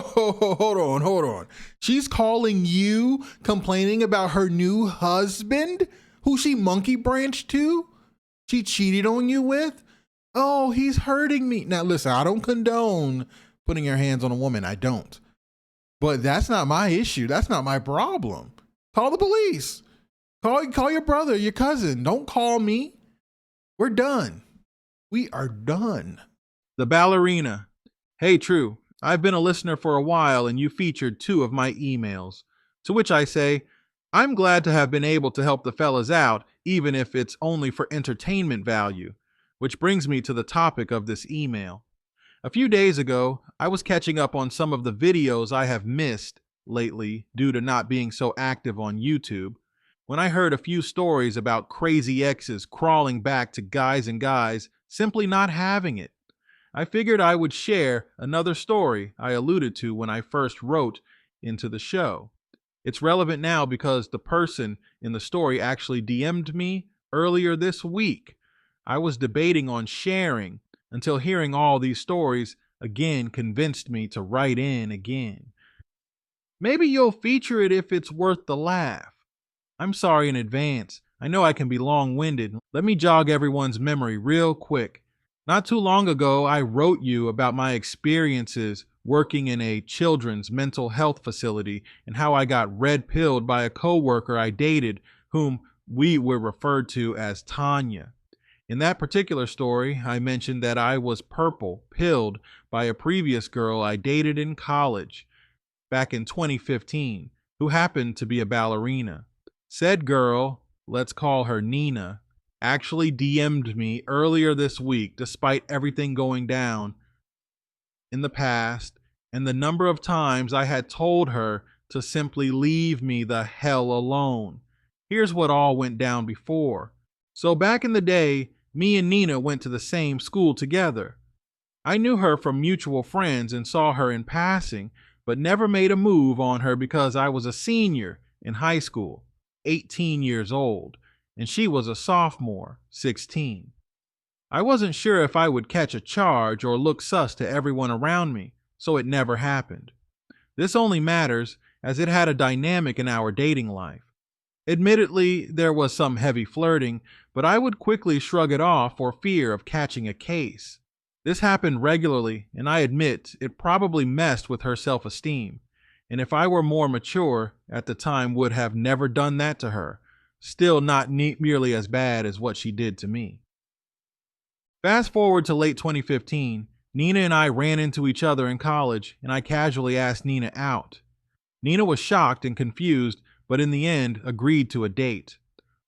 Hold on. She's calling you complaining about her new husband who she monkey branched to? She cheated on you with? Oh, he's hurting me. Now, listen, I don't condone putting your hands on a woman. I don't. But that's not my issue. That's not my problem. Call the police. Call your brother, your cousin. Don't call me. We're done. We are done. The ballerina. Hey, True. I've been a listener for a while and you featured 2 of my emails. To which I say, I'm glad to have been able to help the fellas out, even if it's only for entertainment value. Which brings me to the topic of this email. A few days ago, I was catching up on some of the videos I have missed lately due to not being so active on YouTube, when I heard a few stories about crazy exes crawling back to guys and guys simply not having it. I figured I would share another story I alluded to when I first wrote into the show. It's relevant now because the person in the story actually DM'd me earlier this week. I was debating on sharing until hearing all these stories again convinced me to write in again. Maybe you'll feature it if it's worth the laugh. I'm sorry in advance. I know I can be long-winded. Let me jog everyone's memory real quick. Not too long ago, I wrote you about my experiences working in a children's mental health facility and how I got red-pilled by a coworker I dated whom we were referred to as Tanya. In that particular story, I mentioned that I was pilled by a previous girl I dated in college back in 2015, who happened to be a ballerina. Said girl, let's call her Nina, actually DM'd me earlier this week despite everything going down in the past and the number of times I had told her to simply leave me the hell alone. Here's what all went down before. So back in the day, me and Nina went to the same school together. I knew her from mutual friends and saw her in passing, but never made a move on her because I was a senior in high school, 18 years old, and she was a sophomore, 16. I wasn't sure if I would catch a charge or look sus to everyone around me, so it never happened. This only matters as it had a dynamic in our dating life. Admittedly, there was some heavy flirting, but I would quickly shrug it off for fear of catching a case. This happened regularly, and I admit it probably messed with her self-esteem, and if I were more mature at the time would have never done that to her, still not nearly as bad as what she did to me. Fast forward to late 2015, Nina and I ran into each other in college, and I casually asked Nina out. Nina was shocked and confused, but in the end agreed to a date.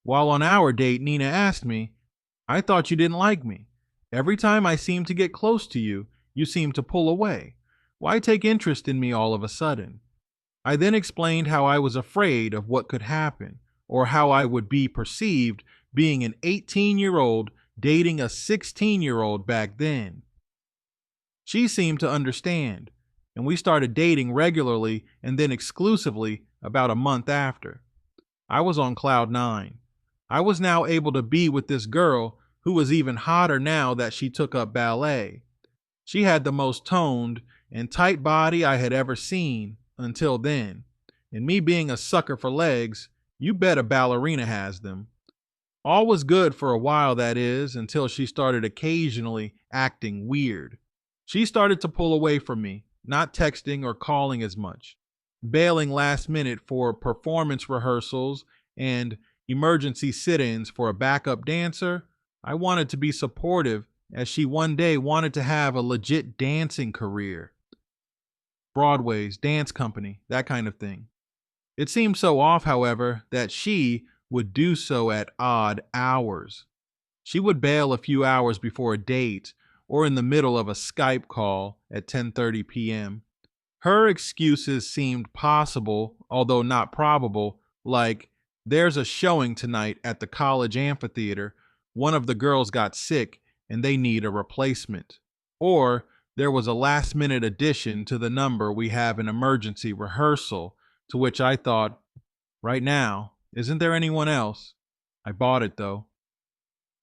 While on our date, Nina asked me, I thought you didn't like me. Every time I seemed to get close to you, you seemed to pull away. Why take interest in me all of a sudden? I then explained how I was afraid of what could happen, or how I would be perceived being an 18-year-old dating a 16-year-old back then. She seemed to understand, and we started dating regularly and then exclusively about a month after. I was on cloud 9. I was now able to be with this girl who was even hotter now that she took up ballet. She had the most toned and tight body I had ever seen until then, and me being a sucker for legs, you bet a ballerina has them. All was good for a while, that is, until she started occasionally acting weird. She started to pull away from me, not texting or calling as much, bailing last minute for performance rehearsals and emergency sit-ins for a backup dancer. I wanted to be supportive as she one day wanted to have a legit dancing career. Broadway's dance company, that kind of thing. It seemed so off, however, that she would do so at odd hours. She would bail a few hours before a date or in the middle of a Skype call at 10:30 p.m. Her excuses seemed possible, although not probable, like, there's a showing tonight at the college amphitheater, one of the girls got sick and they need a replacement. Or there was a last-minute addition to the number, we have an emergency rehearsal, to which I thought, right now, isn't there anyone else? I bought it though.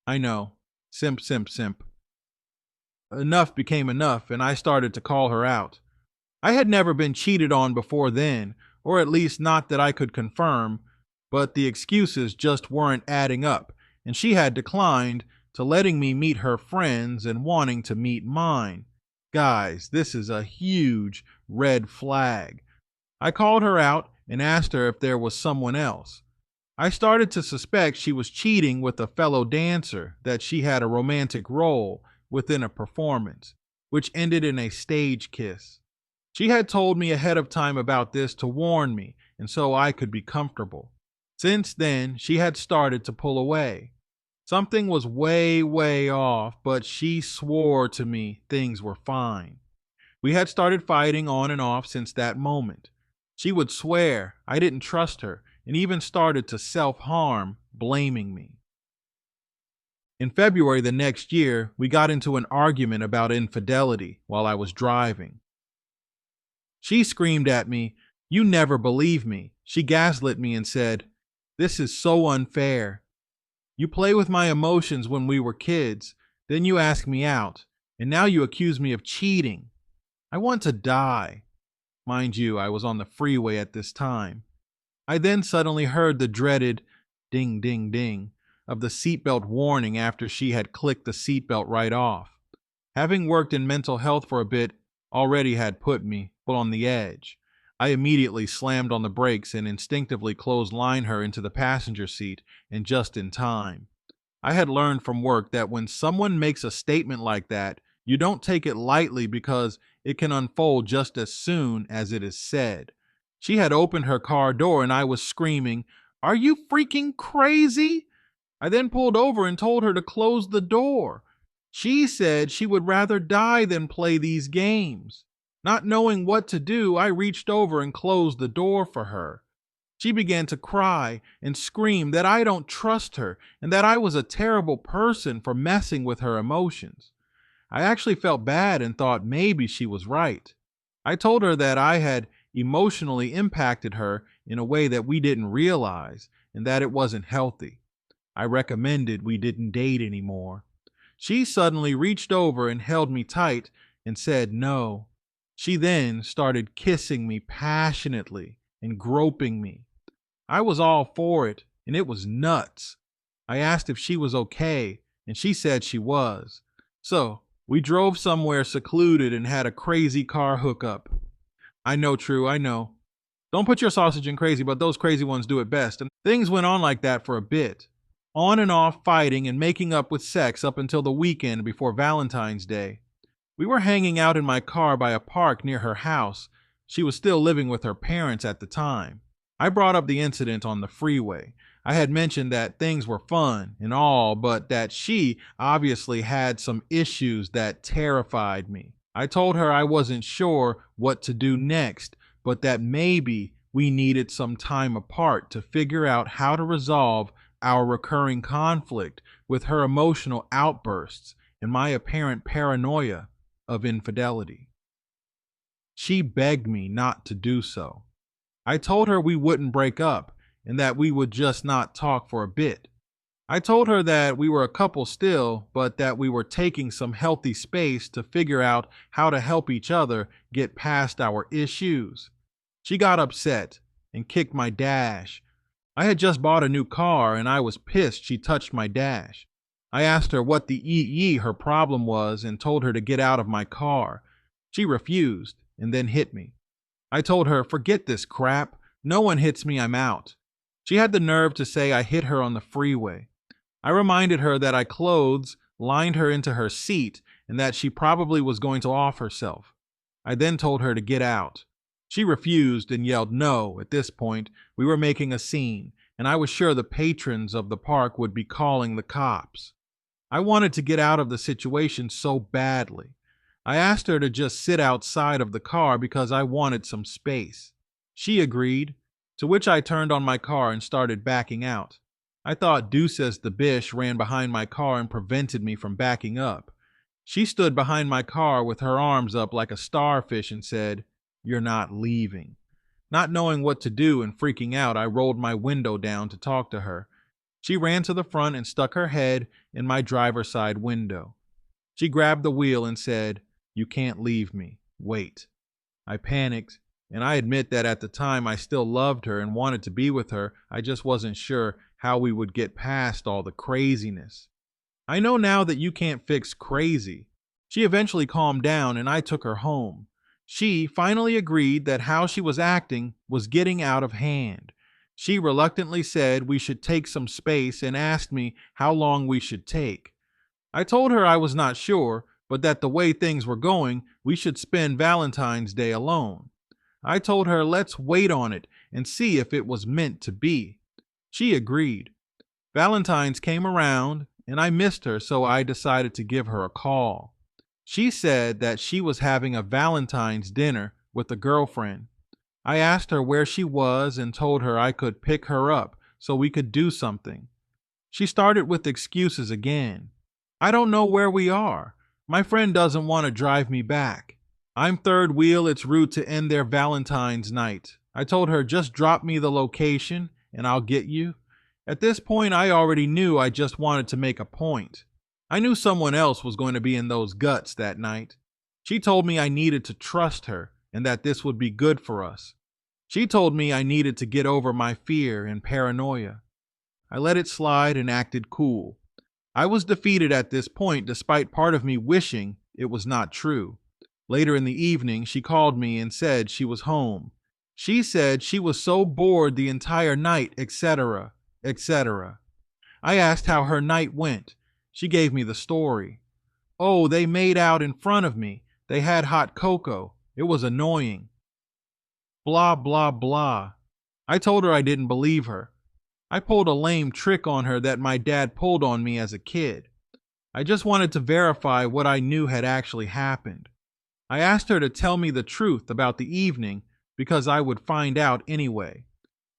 I know. Simp, simp, simp. Enough became enough, and I started to call her out. I had never been cheated on before then, or at least not that I could confirm, but the excuses just weren't adding up, and she had declined to letting me meet her friends and wanting to meet mine. Guys, this is a huge red flag. I called her out and asked her if there was someone else. I started to suspect she was cheating with a fellow dancer, that she had a romantic role within a performance, which ended in a stage kiss. She had told me ahead of time about this to warn me, and so I could be comfortable. Since then, she had started to pull away. Something was way off, but she swore to me things were fine. We had started fighting on and off since that moment. She would swear I didn't trust her and even started to self-harm, blaming me. In February the next year, we got into an argument about infidelity while I was driving. She screamed at me, "You never believe me." She gaslit me and said, "This is so unfair. You play with my emotions when we were kids, then you ask me out, and now you accuse me of cheating. I want to die." Mind you, I was on the freeway at this time. I then suddenly heard the dreaded ding, ding, ding of the seatbelt warning after she had clicked the seatbelt right off. Having worked in mental health for a bit already had put me on the edge. I immediately slammed on the brakes and instinctively clotheslined her into the passenger seat, and just in time. I had learned from work that when someone makes a statement like that, you don't take it lightly because it can unfold just as soon as it is said. She had opened her car door and I was screaming, "Are you freaking crazy?" I then pulled over and told her to close the door. She said she would rather die than play these games. Not knowing what to do, I reached over and closed the door for her. She began to cry and scream that I don't trust her and that I was a terrible person for messing with her emotions. I actually felt bad and thought maybe she was right. I told her that I had emotionally impacted her in a way that we didn't realize and that it wasn't healthy. I recommended we didn't date anymore. She suddenly reached over and held me tight and said no. She then started kissing me passionately and groping me. I was all for it, and it was nuts. I asked if she was okay, and she said she was. So, we drove somewhere secluded and had a crazy car hookup. I know, True, I know. Don't put your sausage in crazy, but those crazy ones do it best. And things went on like that for a bit. On and off fighting and making up with sex up until the weekend before Valentine's Day. We were hanging out in my car by a park near her house. She was still living with her parents at the time. I brought up the incident on the freeway. I had mentioned that things were fun and all, but that she obviously had some issues that terrified me. I told her I wasn't sure what to do next, but that maybe we needed some time apart to figure out how to resolve our recurring conflict with her emotional outbursts and my apparent paranoia of infidelity. She begged me not to do so. I told her we wouldn't break up and that we would just not talk for a bit. I told her that we were a couple still, but that we were taking some healthy space to figure out how to help each other get past our issues. She got upset and kicked my dash. I had just bought a new car and I was pissed she touched my dash. I asked her what the EE her problem was and told her to get out of my car. She refused and then hit me. I told her, "Forget this crap. No one hits me, I'm out." She had the nerve to say I hit her on the freeway. I reminded her that I clothes lined her into her seat and that she probably was going to off herself. I then told her to get out. She refused and yelled no. At this point, we were making a scene, and I was sure the patrons of the park would be calling the cops. I wanted to get out of the situation so badly. I asked her to just sit outside of the car because I wanted some space. She agreed, to which I turned on my car and started backing out. I thought Deuces the Bish ran behind my car and prevented me from backing up. She stood behind my car with her arms up like a starfish and said, "You're not leaving." Not knowing what to do and freaking out, I rolled my window down to talk to her. She ran to the front and stuck her head in my driver's side window. She grabbed the wheel and said, "You can't leave me. Wait." I panicked, and I admit that at the time I still loved her and wanted to be with her. I just wasn't sure how we would get past all the craziness. I know now that you can't fix crazy. She eventually calmed down and I took her home. She finally agreed that how she was acting was getting out of hand. She reluctantly said we should take some space and asked me how long we should take. I told her I was not sure, but that the way things were going, we should spend Valentine's Day alone. I told her let's wait on it and see if it was meant to be. She agreed. Valentine's came around and I missed her, so I decided to give her a call. She said that she was having a Valentine's dinner with a girlfriend. I asked her where she was and told her I could pick her up so we could do something. She started with excuses again. I don't know where we are. My friend doesn't want to drive me back. I'm third wheel, it's rude to end their Valentine's night. I told her just drop me the location and I'll get you. At this point, I already knew I just wanted to make a point. I knew someone else was going to be in those guts that night. She told me I needed to trust her and that this would be good for us. She told me I needed to get over my fear and paranoia. I let it slide and acted cool. I was defeated at this point despite part of me wishing it was not true. Later in the evening, she called me and said she was home. She said she was so bored the entire night, etc., etc. I asked how her night went. She gave me the story. Oh, they made out in front of me. They had hot cocoa. It was annoying. Blah, blah, blah. I told her I didn't believe her. I pulled a lame trick on her that my dad pulled on me as a kid. I just wanted to verify what I knew had actually happened. I asked her to tell me the truth about the evening because I would find out anyway.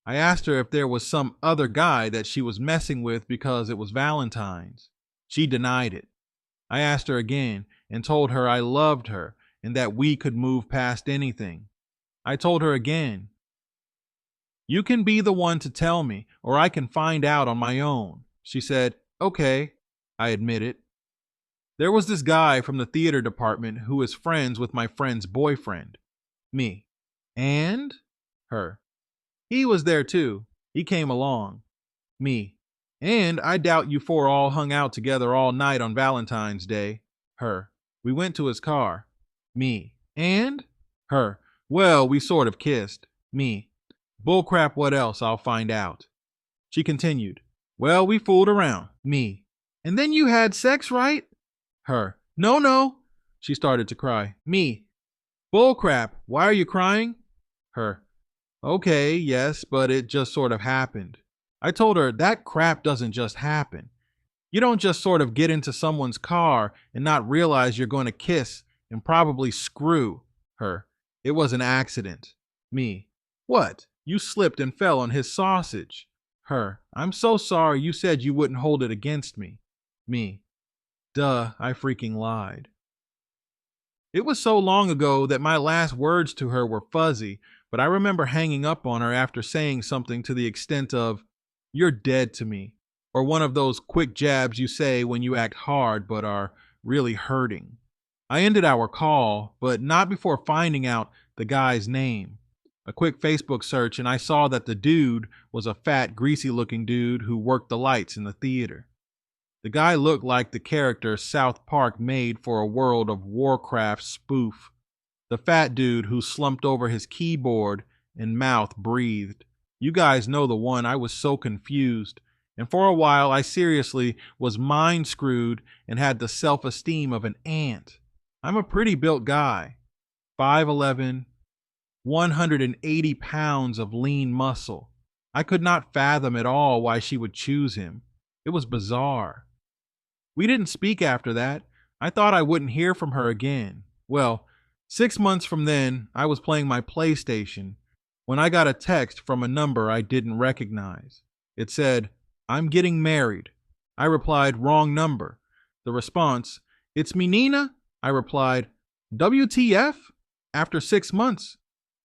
I asked her if there was some other guy that she was messing with because it was Valentine's. She denied it. I asked her again and told her I loved her and that we could move past anything. I told her again, you can be the one to tell me or I can find out on my own. She said, okay, I admitted. There was this guy from the theater department who is friends with my friend's boyfriend. Me. And? Her. He was there too. He came along. Me. And I doubt you four all hung out together all night on Valentine's Day. Her. We went to his car. Me. And? Her. Well, we sort of kissed. Me. Bullcrap, what else? I'll find out. She continued. Well, we fooled around. Me. And then you had sex, right? Her. No, no. She started to cry. Me. Bullcrap. Why are you crying? Her. Okay, yes, but it just sort of happened. I told her that crap doesn't just happen. You don't just sort of get into someone's car and not realize you're going to kiss and probably screw. Her. It was an accident. Me. What? You slipped and fell on his sausage. Her. I'm so sorry you said you wouldn't hold it against me. Me. Duh, I freaking lied. It was so long ago that my last words to her were fuzzy, but I remember hanging up on her after saying something to the extent of, you're dead to me, or one of those quick jabs you say when you act hard but are really hurting. I ended our call, but not before finding out the guy's name. A quick Facebook search and I saw that the dude was a fat, greasy-looking dude who worked the lights in the theater. The guy looked like the character South Park made for a World of Warcraft spoof. The fat dude who slumped over his keyboard and mouth breathed. You guys know the one. I was so confused. And for a while, I seriously was mind screwed and had the self-esteem of an ant. I'm a pretty built guy. 5'11", 180 pounds of lean muscle. I could not fathom at all why she would choose him. It was bizarre. We didn't speak after that. I thought I wouldn't hear from her again. Well, 6 months from then, I was playing my PlayStation when I got a text from a number I didn't recognize. It said, I'm getting married. I replied, wrong number. The response, it's me, Nina. I replied, WTF? After 6 months.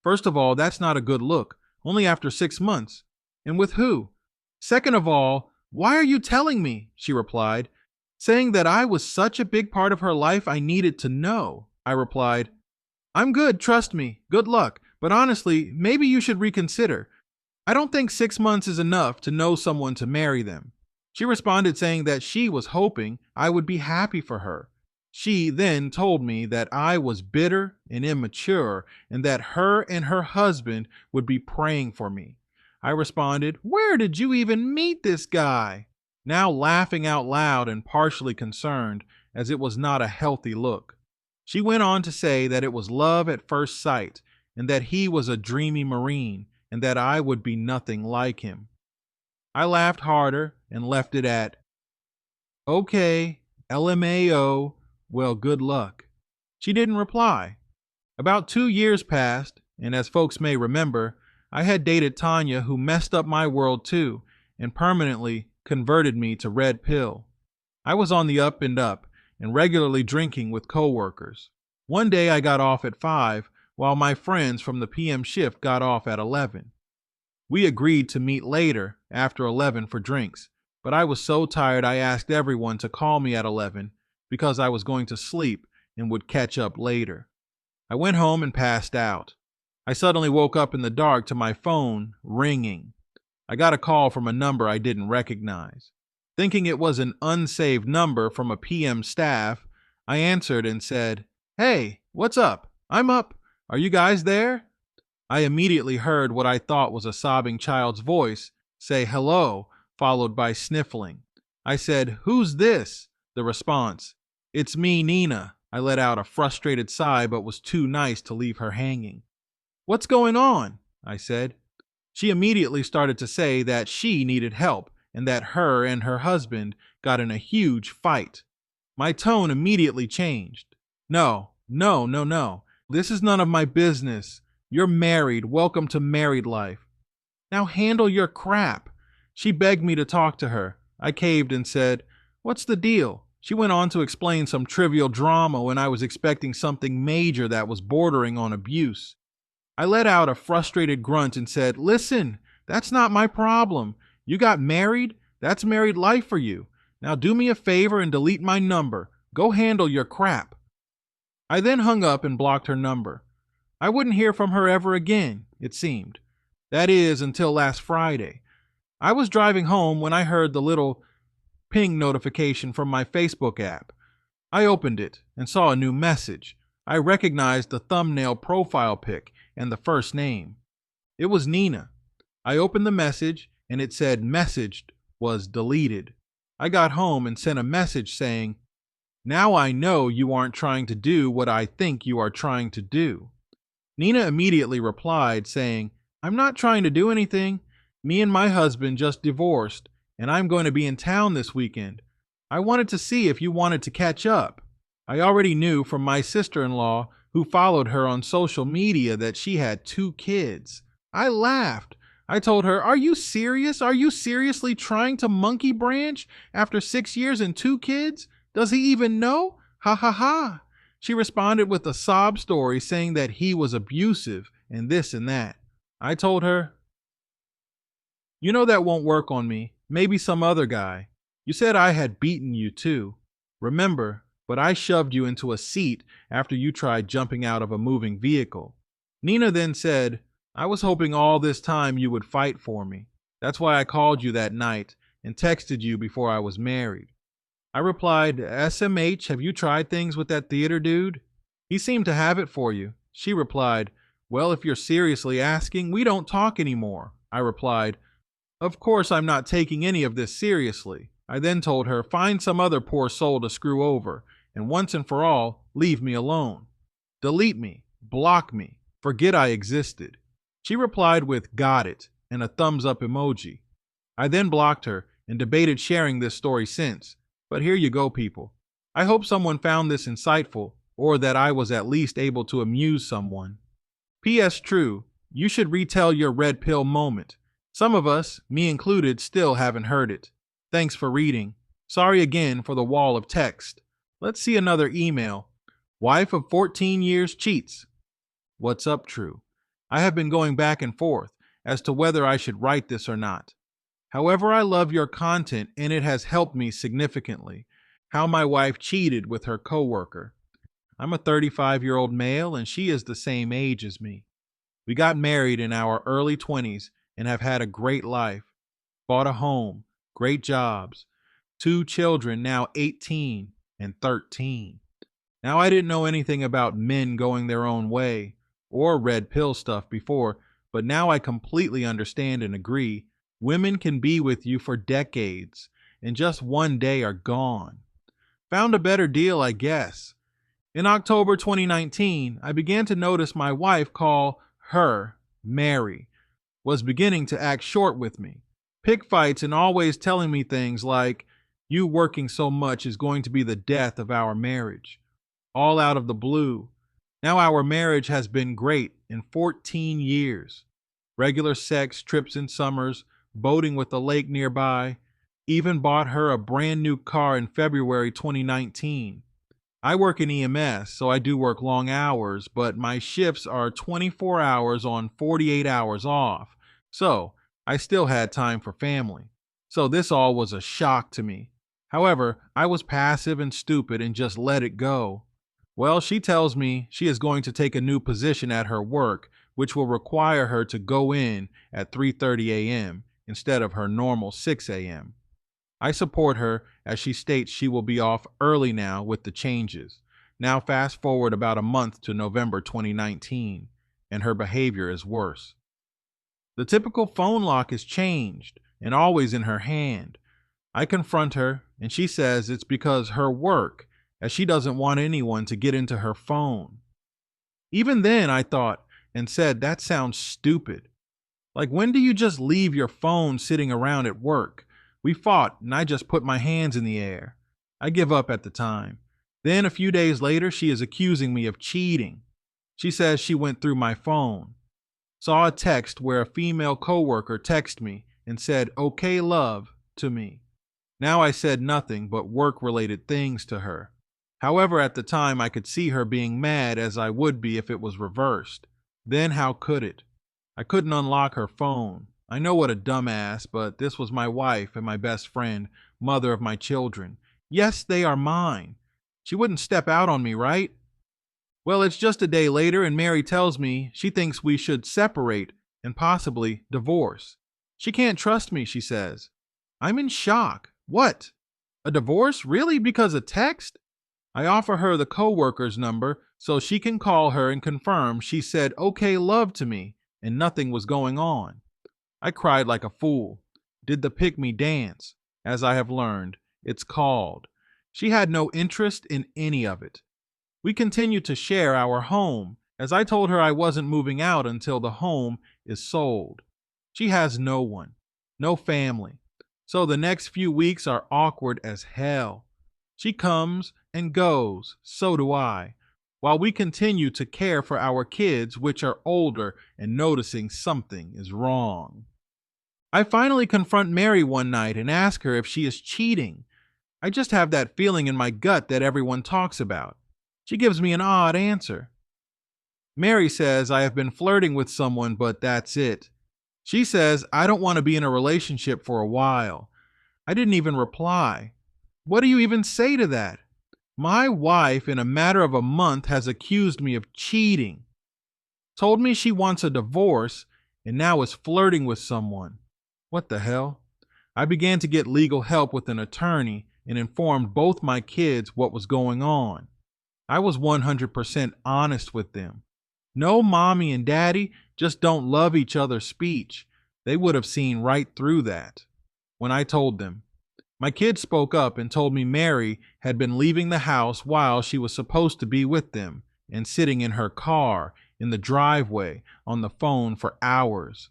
First of all, that's not a good look. Only after 6 months. And with who? Second of all, why are you telling me? She replied, saying that I was such a big part of her life I needed to know. I replied, I'm good, trust me. Good luck. But honestly, maybe you should reconsider. I don't think 6 months is enough to know someone to marry them. She responded saying that she was hoping I would be happy for her. She then told me that I was bitter and immature and that her and her husband would be praying for me. I responded, "Where did you even meet this guy?" Now laughing out loud and partially concerned, as it was not a healthy look. She went on to say that it was love at first sight and that he was a dreamy Marine and that I would be nothing like him. I laughed harder and left it at, "Okay, LMAO, well, good luck." She didn't reply. About 2 years passed, and as folks may remember, I had dated Tanya, who messed up my world too and permanently converted me to red pill. I was on the up and regularly drinking with coworkers. One day I got off at 5 while my friends from the PM shift got off at 11. We agreed to meet later after 11 for drinks, but I was so tired I asked everyone to call me at 11 because I was going to sleep and would catch up later. I went home and passed out. I suddenly woke up in the dark to my phone ringing. I got a call from a number I didn't recognize. Thinking it was an unsaved number from a PM staff, I answered and said, "Hey, what's up? I'm up. Are you guys there?" I immediately heard what I thought was a sobbing child's voice say hello, followed by sniffling. I said, "Who's this?" The response, "It's me, Nina." I let out a frustrated sigh but was too nice to leave her hanging. "What's going on?" I said. She immediately started to say that she needed help and that her and her husband got in a huge fight. My tone immediately changed. No, no, no, no. This is none of my business. You're married. Welcome to married life. Now handle your crap. She begged me to talk to her. I caved and said, "What's the deal?" She went on to explain some trivial drama when I was expecting something major that was bordering on abuse. I let out a frustrated grunt and said, "Listen, that's not my problem. You got married? That's married life for you. Now do me a favor and delete my number. Go handle your crap." I then hung up and blocked her number. I wouldn't hear from her ever again, it seemed. That is, until last Friday. I was driving home when I heard the little ping notification from my Facebook app. I opened it and saw a new message. I recognized the thumbnail profile pic and the first name. It was Nina. I opened the message and it said messaged was deleted. I got home and sent a message saying, "Now I know you aren't trying to do what I think you are trying to do." Nina immediately replied saying, "I'm not trying to do anything. Me and my husband just divorced, and I'm going to be in town this weekend. I wanted to see if you wanted to catch up." I already knew from my sister-in-law, who followed her on social media, that she had 2 kids. I laughed. I told her, "Are you serious? Are you seriously trying to monkey branch after 6 years and 2 kids? Does he even know? Ha ha ha." She responded with a sob story saying that he was abusive and this and that. I told her, "You know that won't work on me. Maybe some other guy. You said I had beaten you too. Remember, but I shoved you into a seat after you tried jumping out of a moving vehicle." Nina then said, "I was hoping all this time you would fight for me. That's why I called you that night and texted you before I was married." I replied, "SMH, have you tried things with that theater dude? He seemed to have it for you." She replied, "Well, if you're seriously asking, we don't talk anymore." I replied, "Of course I'm not taking any of this seriously." I then told her, "Find some other poor soul to screw over, and once and for all, leave me alone. Delete me, block me, forget I existed." She replied with "got it" and a thumbs up emoji. I then blocked her and debated sharing this story since. But here you go, people. I hope someone found this insightful, or that I was at least able to amuse someone. P.S. True, you should retell your red pill moment. Some of us, me included, still haven't heard it. Thanks for reading. Sorry again for the wall of text. Let's see another email. Wife of 14 years cheats. What's up, True? I have been going back and forth as to whether I should write this or not. However, I love your content and it has helped me significantly. How my wife cheated with her coworker. I'm a 35-year-old male and she is the same age as me. We got married in our early 20s and have had a great life. Bought a home, great jobs, two children, now 18 and 13. Now, I didn't know anything about men going their own way or red pill stuff before, but now I completely understand and agree. Women can be with you for decades and just one day are gone. Found a better deal, I guess. In October 2019, I began to notice my wife call her Mary was beginning to act short with me. Pick fights and always telling me things like, you working so much is going to be the death of our marriage. All out of the blue. Now our marriage has been great in 14 years. Regular sex, trips in summers, boating with a lake nearby. Even bought her a brand new car in February 2019. I work in EMS, so I do work long hours, but my shifts are 24 hours on 48 hours off. So I still had time for family. So this all was a shock to me. However, I was passive and stupid and just let it go. Well, she tells me she is going to take a new position at her work, which will require her to go in at 3:30 a.m. instead of her normal 6 a.m. I support her as she states she will be off early now with the changes. Now fast forward about a month to November 2019, and her behavior is worse. The typical phone lock is changed and always in her hand. I confront her, and she says it's because her work, as she doesn't want anyone to get into her phone. Even then, I thought and said, that sounds stupid. Like, when do you just leave your phone sitting around at work? We fought, and I just put my hands in the air. I give up at the time. Then, a few days later, she is accusing me of cheating. She says she went through my phone. Saw a text where a female coworker texted me and said, "Okay, love," to me. Now I said nothing but work-related things to her. However, at the time, I could see her being mad as I would be if it was reversed. Then how could it? I couldn't unlock her phone. I know what a dumbass, but this was my wife and my best friend, mother of my children. Yes, they are mine. She wouldn't step out on me, right? Well, it's just a day later, and Mary tells me she thinks we should separate and possibly divorce. She can't trust me, she says. I'm in shock. What? A divorce? Really? Because of text? I offer her the coworker's number so she can call her and confirm she said "okay, love" to me and nothing was going on. I cried like a fool. Did the pick me dance, as I have learned it's called. She had no interest in any of it. We continued to share our home, as I told her I wasn't moving out until the home is sold. She has no one, no family. So the next few weeks are awkward as hell. She comes and goes, so do I, while we continue to care for our kids, which are older and noticing something is wrong. I finally confront Mary one night and ask her if she is cheating. I just have that feeling in my gut that everyone talks about. She gives me an odd answer. Mary says I have been flirting with someone, but that's it. She says I don't want to be in a relationship for a while. I didn't even reply. What do you even say to that? My wife, in a matter of a month, has accused me of cheating. Told me she wants a divorce and now is flirting with someone. What the hell? I began to get legal help with an attorney and informed both my kids what was going on. I was 100% honest with them. No mommy and daddy just don't love each other's speech. They would have seen right through that. When I told them, my kids spoke up and told me Mary had been leaving the house while she was supposed to be with them and sitting in her car in the driveway on the phone for hours.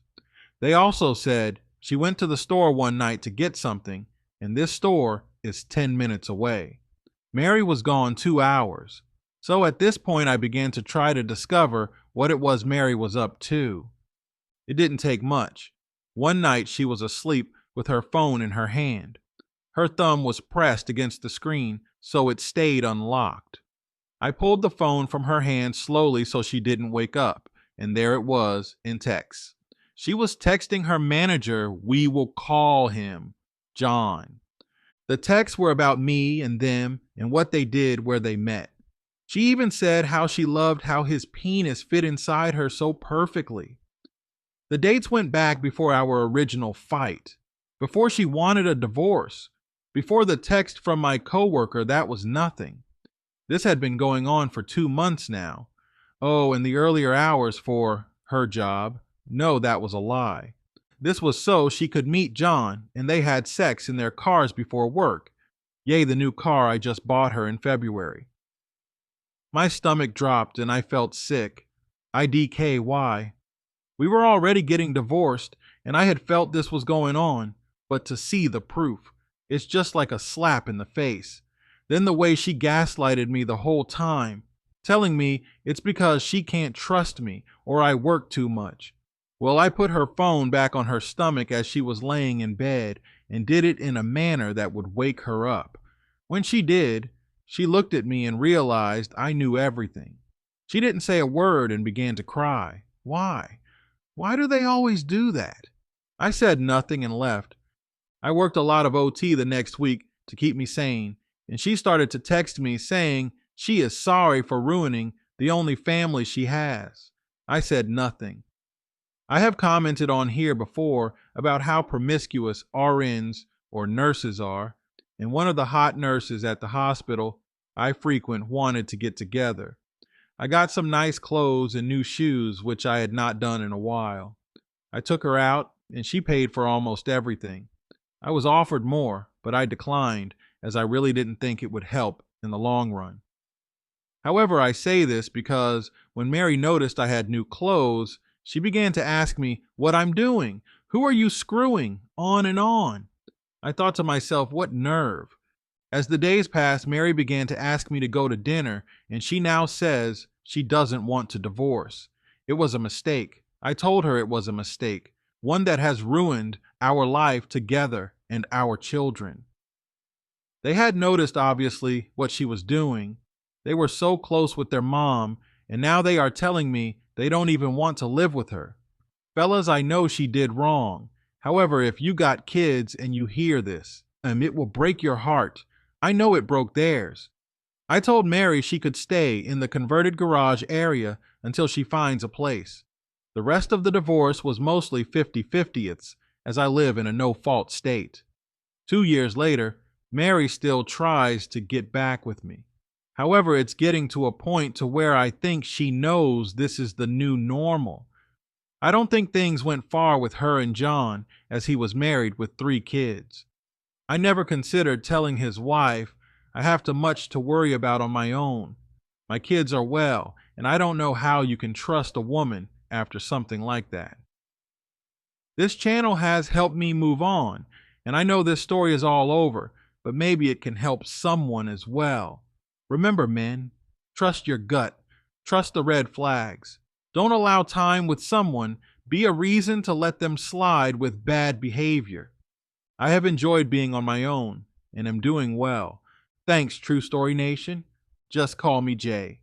They also said she went to the store one night to get something, and this store is 10 minutes away. Mary was gone 2 hours. So at this point, I began to try to discover what it was Mary was up to. It didn't take much. One night she was asleep with her phone in her hand. Her thumb was pressed against the screen, so it stayed unlocked. I pulled the phone from her hand slowly so she didn't wake up, and there it was in text. She was texting her manager, we will call him John. The texts were about me and them and what they did where they met. She even said how she loved how his penis fit inside her so perfectly. The dates went back before our original fight, before she wanted a divorce, before the text from my coworker that was nothing. This had been going on for 2 months now. Oh, and the earlier hours for her job. No, that was a lie. This was so she could meet John, and they had sex in their cars before work. Yay, the new car I just bought her in February. My stomach dropped and I felt sick. IDK. We were already getting divorced, and I had felt this was going on, but to see the proof, it's just like a slap in the face. Then the way she gaslighted me the whole time, telling me it's because she can't trust me or I work too much. Well, I put her phone back on her stomach as she was laying in bed and did it in a manner that would wake her up. When she did, she looked at me and realized I knew everything. She didn't say a word and began to cry. Why? Why do they always do that? I said nothing and left. I worked a lot of OT the next week to keep me sane, and she started to text me saying she is sorry for ruining the only family she has. I said nothing. I have commented on here before about how promiscuous RNs or nurses are, and one of the hot nurses at the hospital I frequent wanted to get together. I got some nice clothes and new shoes, which I had not done in a while. I took her out, and she paid for almost everything. I was offered more, but I declined, as I really didn't think it would help in the long run. However, I say this because when Mary noticed I had new clothes, she began to ask me what I'm doing. Who are you screwing? On and on. I thought to myself, what nerve. As the days passed, Mary began to ask me to go to dinner, and she now says she doesn't want to divorce. It was a mistake. I told her it was a mistake, one that has ruined our life together and our children. They had noticed, obviously, what she was doing. They were so close with their mom, and now they are telling me they don't even want to live with her. Fellas, I know she did wrong. However, if you got kids and you hear this, it will break your heart. I know it broke theirs. I told Mary she could stay in the converted garage area until she finds a place. The rest of the divorce was mostly 50-50ths, as I live in a no-fault state. 2 years later, Mary still tries to get back with me. However, it's getting to a point to where I think she knows this is the new normal. I don't think things went far with her and John, as he was married with 3 kids. I never considered telling his wife I have too much to worry about on my own. My kids are well, and I don't know how you can trust a woman after something like that. This channel has helped me move on, and I know this story is all over, but maybe it can help someone as well. Remember, men, trust your gut, trust the red flags. Don't allow time with someone be a reason to let them slide with bad behavior. I have enjoyed being on my own and am doing well. Thanks, True Story Nation. Just call me Jay.